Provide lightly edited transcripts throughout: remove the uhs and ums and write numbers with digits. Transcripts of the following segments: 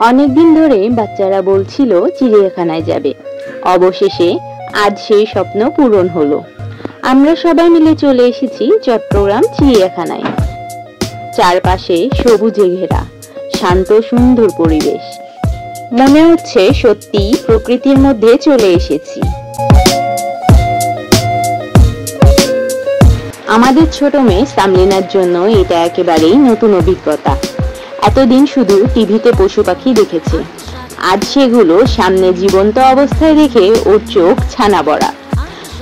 অনেকদিন ধরে বাচ্চারা বলছিল চিড়িয়াখানায় যাবে। অবশেষে আজ সেই স্বপ্ন পূরণ হলো। আমরা সবাই মিলে চলে এসেছি চট্টগ্রাম চিড়িয়াখানায়। চারপাশে সবুজে ঘেরা শান্ত সুন্দর পরিবেশ। মনে হচ্ছে সত্যি প্রকৃতির মধ্যে চলে এসেছি। আমাদের ছোট মেয়ে সামলিনার জন্য এটা একেবারেই নতুন অভিজ্ঞতা। এতদিন শুধু টিভিতে পশু পাখি দেখেছে, আজ সেগুলো সামনে জীবন্ত অবস্থায় দেখে ওর চোখ ছানা বড়া।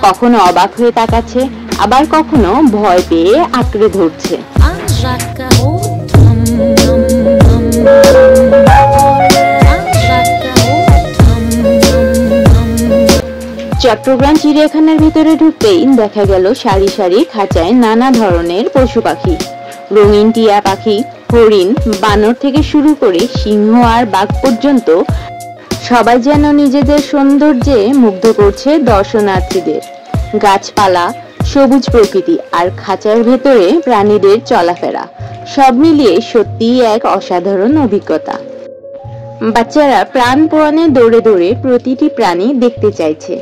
কখনো অবাক হয়ে তাকাচ্ছে, আবার কখনো ভয় পেয়ে আঁকড়ে ধরছে। চট্টগ্রাম চিড়িয়াখানার ভিতরে ঢুকতেই দেখা গেল সারি সারি খাঁচায় নানা ধরনের পশু পাখি। রঙিন টিয়া পাখি, হরিণ, বানর থেকে শুরু করে সিংহ আর বাঘ পর্যন্ত সবাই যেন নিজেদের সৌন্দর্যে মুগ্ধ করছে দর্শনার্থীদের। গাছপালা, সবুজ প্রকৃতি আর খাঁচার ভেতরে প্রাণীদের চলাফেরা, সব মিলিয়ে সত্যিই এক অসাধারণ অভিজ্ঞতা। বাচ্চারা প্রাণপণে দৌড়ে দৌড়ে প্রতিটি প্রাণী দেখতে চাইছে।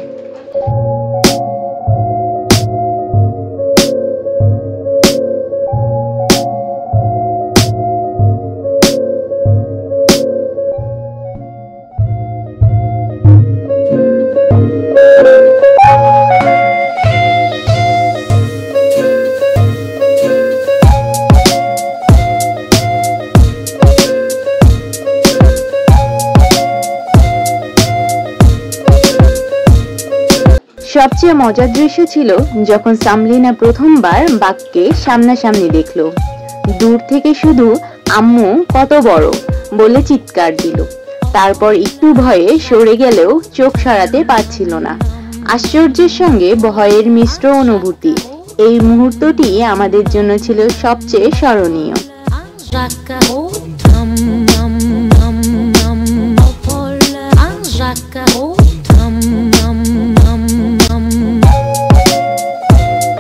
সবচেয়ে মজার দৃশ্য ছিল যখন সামলিনা প্রথমবার বাঘকে সামনাসামনি দেখলো। দূর থেকে শুধু আম্মু কত বড় বলে চিৎকার দিল। তারপর একটু ভয়ে সরে গেলেও চোখ সরাতে পারছিল না। আশ্চর্যের সঙ্গে ভয়ের মিশ্র অনুভূতি। এই মুহূর্তটি আমাদের জন্য ছিল সবচেয়ে স্মরণীয়।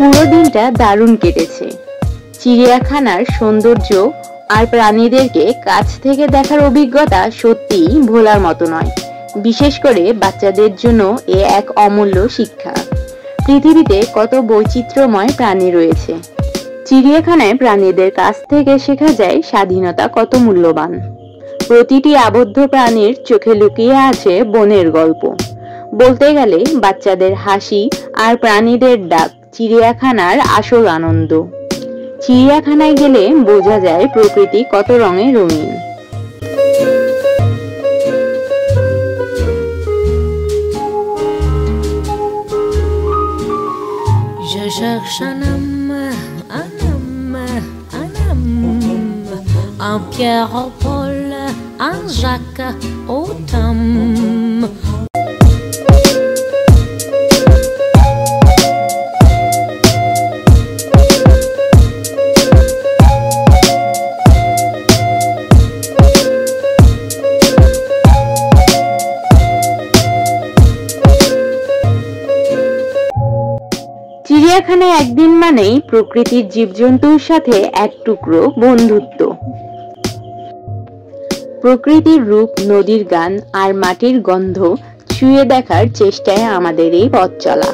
পুরো দিনটা দারুণ কেটেছে। চিড়িয়াখানার সৌন্দর্য আর প্রাণীদেরকে কাছ থেকে দেখার অভিজ্ঞতা সত্যিই ভোলার মতো নয়। বিশেষ করে বাচ্চাদের জন্য এ এক অমূল্য শিক্ষা। পৃথিবীতে কত বৈচিত্র্যময় প্রাণী রয়েছে। চিড়িয়াখানায় প্রাণীদের কাছ থেকে শেখা যায় স্বাধীনতা কত মূল্যবান। প্রতিটি আবদ্ধ প্রাণীর চোখে লুকিয়ে আছে বনের গল্প। বলতে গেলে বাচ্চাদের হাসি আর প্রাণীদের ডাক চিড়িয়াখানার আসল আনন্দ। চিড়িয়াখানায় গেলে বোঝা যায় প্রকৃতি কত রঙে রঙিন। Je cherche un homme, un Pierre au Paul, un Jacques au Tom. চিড়িয়াখানায় একদিন মানেই প্রকৃতির জীবজন্তুর সাথে এক টুকরো বন্ধুত্ব। প্রকৃতির রূপ, নদীর গান আর মাটির গন্ধ ছুঁয়ে দেখার চেষ্টায় আমাদের এই পথ চলা।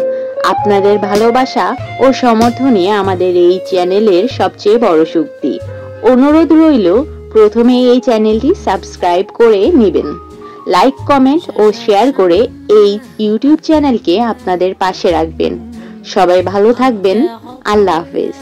আপনাদের ভালোবাসা ও সমর্থনই আমাদের এই চ্যানেলের সবচেয়ে বড় শক্তি। অনুরোধ রইল প্রথমে এই চ্যানেলটি সাবস্ক্রাইব করে নেবেন। লাইক, কমেন্ট ও শেয়ার করে এই ইউটিউব চ্যানেলকে আপনাদের পাশে রাখবেন। সবাই ভালো থাকবেন। আল্লাহ হাফেজ।